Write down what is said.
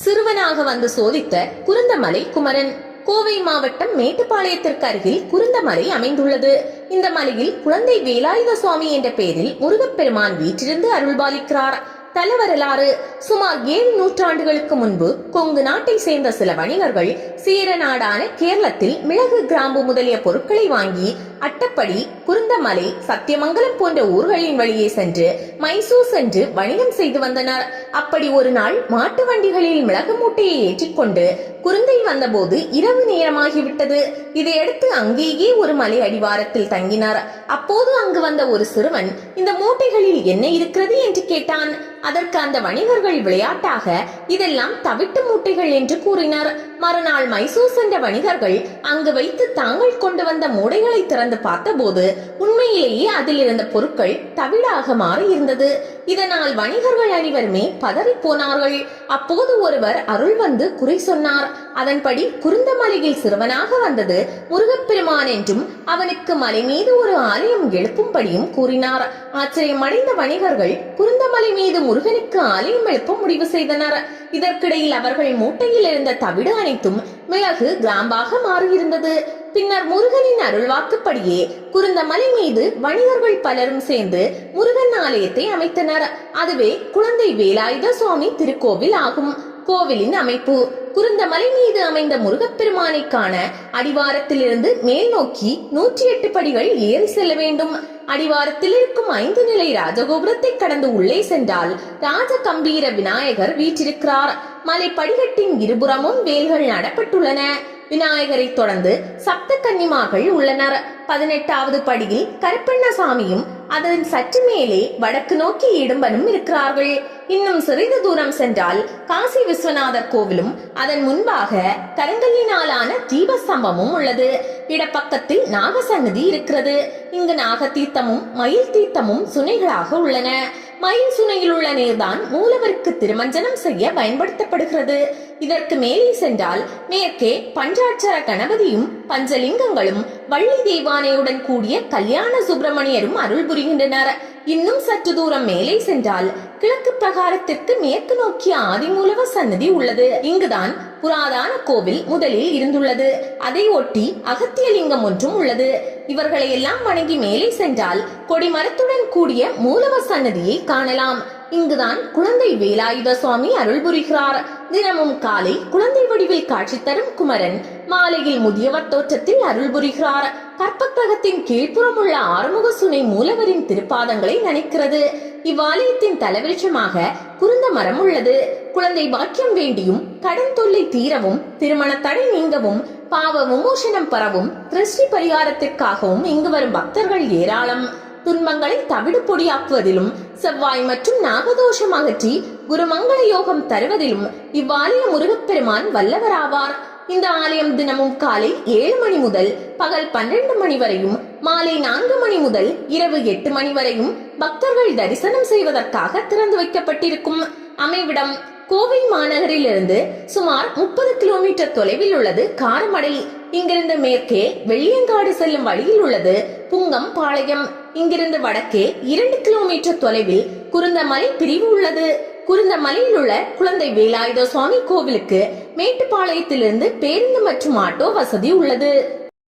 சிறுவனாக வந்து சோதித்த குருந்தமலை குமரன். கோவை மாவட்டம் மேட்டுப்பாளையத்திற்கு அருகில் குருந்தமலை அமைந்துள்ளது. இந்த மலையில் குழந்தை வேலாயுத சுவாமி என்ற பெயரில் முருகப்பெருமான் வீற்றிருந்து அருள்பாலிக்கிறார். தல வரலாறு: சுமார் 7 நூற்றாண்டுகளுக்கு முன்பு கொங்கு நாட்டை சேர்ந்த சில வணிகர்கள் சேர நாடான கேரளத்தில் மிளகு, கிராம்பு முதலிய பொருட்களை வாங்கி அட்டப்படி, குருந்தமலை, சத்தியமங்கலம் போன்ற ஊர்களின் வழியே சென்று மைசூர் சென்று வணிகம் செய்து வந்தனர். அப்படி ஒரு நாள் மாட்டு வண்டிகளில் மிளகு மூட்டையை ஏற்றிக்கொண்டு குருந்தை வந்தபோது இரவு நேரமாகிவிட்டது. இதையடுத்து அங்கேயே ஒரு மலை அடிவாரத்தில் தங்கினார். அப்போது அங்கு வந்த ஒரு சிறுவன் இந்த மூட்டைகளில் என்ன இருக்கிறது என்று கேட்டான். அதற்கு அந்த வணிகர்கள் விளையாட்டாக இதெல்லாம் தவிட்டு மூட்டைகள் என்று கூறினர். மறுநாள் மைசூர் சென்ற வணிகர்கள் அங்கு வைத்து தாங்கள் கொண்டு வந்த மூடைகளை திறந்து பார்த்தபோது உண்மையிலேயே அதில் இருந்த பொருட்கள் தவிடாக மாறி இருந்தது. இதனால் வணிகர்கள் அனைவருமே பதறி போனார்கள். அப்போது ஒருவர் அருள் வந்து குறை சொன்னார். அதன்படி குருந்தமலையில் சிறுவனாக வந்தது முருகப்பெருமான் என்றும் அவனுக்கு மலை மீது ஒரு ஆலயம் எழுப்பும்படியும் கூறினார். ஆச்சரியமடைந்த வணிகர்கள் குருந்தமலை மீது முருகனுக்கு ஆலயம் எழுப்ப முடிவு செய்தனர். இதற்கிடையில் அவர்கள் மூட்டையில் இருந்த தவிடு அனைத்தும் மிளகு, கிராம்பாக மாறியிருந்தது. பின்னர் முருகனின் அருள்வாக்குப்படியே குருந்தமலை மீது வணிகர்கள் பலரும் சேர்ந்து முருகன் ஆலயத்தை அமைத்தனர். அதுவே குழந்தை வேலாயுத சுவாமி திருக்கோவில் ஆகும். கோவிலின் அமைப்பு: குருந்தமலை மீது அமைந்த முருகப்பெருமானை காண அடிவாரத்திலிருந்து மேல் நோக்கி 108 படிகள் ஏறி செல்ல வேண்டும். அடிவாரத்தில் இருக்கும் 5 நிலை ராஜகோபுரத்தை கடந்து உள்ளே சென்றால் ராஜ கம்பீர விநாயகர் வீற்றிருக்கிறார். மலை படிகட்டின் இருபுறமும் வேல்கள் நடப்பட்டுள்ளன. விநாயகரை தொடர்ந்து சப்த கன்னிமார்கள் உள்ளனர். 18வது படியில் கருப்பண்ணசாமியும் அதன் சற்று மேலே வடக்கு நோக்கி இடும்பனும் இருக்கிறார்கள். இன்னும் சிறிது தூரம் சென்றால் காசி விஸ்வநாதர் கோவிலும் அதன் முன்பாக கருங்கல்லினாலான தீபஸ்தம்பமும் உள்ளது. இடப்பக்கத்தில் நாகசன்னதி இருக்கிறது. இங்கு நாக தீர்த்தமும் மயில் தீர்த்தமும் சுனைகளாக உள்ளன. மயில் சுனையில் உள்ள நீர்தான் மூலவருக்கு திருமஞ்சனம் செய்ய பயன்படுத்தப்படுகிறது. இதற்கு மேலே சென்றால் மேற்கே பஞ்சாட்சர கணபதியும் பஞ்சலிங்கங்களும் வள்ளி தேவானையுடன் கூடிய கல்யாண சுப்பிரமணியரும் அருள் புரிகின்றனர். இன்னும் சற்று தூரம் மேலே சென்றால் கிழக்கு பிரகாரத்திற்கு மேற்கு நோக்கிய ஆதிமூலவ சன்னதி உள்ளது. இங்குதான் புராதான கோவில் முதலில் இருந்துள்ளது. அதை ஒட்டி அகத்தியலிங்கம் ஒன்றும் உள்ளது. இவர்களை எல்லாம் வணங்கி மேலே சென்றால் கொடிமரத்துடன் கூடிய மூலவ சன்னதியை காணலாம். இங்குதான் குழந்தை வேலாயுத சுவாமி அருள் புரிகிறார். தினமும் காலை குழந்தை வடிவில் காட்சி தரும் குமரன் மாலையில் முதியவர் தோற்றத்தில் அருள் புரிகிறார். கற்பகிரகத்தின் கீழ்ப்புறம் உள்ள ஆறுமுக சுனை மூலவரின் திருப்பாதங்களை நினைக்கிறது. இவ்வாலயத்தின் தலவிருட்சமாக குருந்த மரம் உள்ளது. குழந்தை பாக்கியம் வேண்டியும், கடன் தொல்லை தீரவும், திருமண தடை நீங்கவும், பாவ விமோசனம் பெறவும், திருஷ்டி பரிகாரத்திற்காகவும் இங்கு வரும் பக்தர்கள் ஏராளம். துன்பங்களை தவிடு பொடியாக்குவதிலும், செவ்வாய் மற்றும் நாகதோஷம் அகற்றி குருமங்கள யோகம் தருவதிலும் இவ்வாலய முருகப்பெருமான் வல்லவராவார். இந்த ஆலயம் தினமும் காலை 7 மணி முதல் பகல் 12 மணி வரையும், மாலை 4 மணி முதல் இரவு 8 மணி வரையும் பக்தர்கள் தரிசனம் செய்வதற்காக திறந்து வைக்கப்பட்டிருக்கும். அமைவிடம்: கோவை மாநகரில் இருந்து சுமார் 30 கிலோமீட்டர் தொலைவில் உள்ளது காரமடை. இங்கிருந்து மேற்கே வெள்ளியங்காடு செல்லும் வழியில் உள்ளது புங்கம் பாளையம். இங்கிருந்து வடக்கே 2 கிலோமீட்டர் தொலைவில் குருந்தமலை பிரிவு உள்ளது. குருந்தமலையில் உள்ள குழந்தை வேலாயுத சுவாமி கோவிலுக்கு மேட்டுப்பாளையத்திலிருந்து பேருந்து மற்றும் ஆட்டோ வசதி உள்ளது.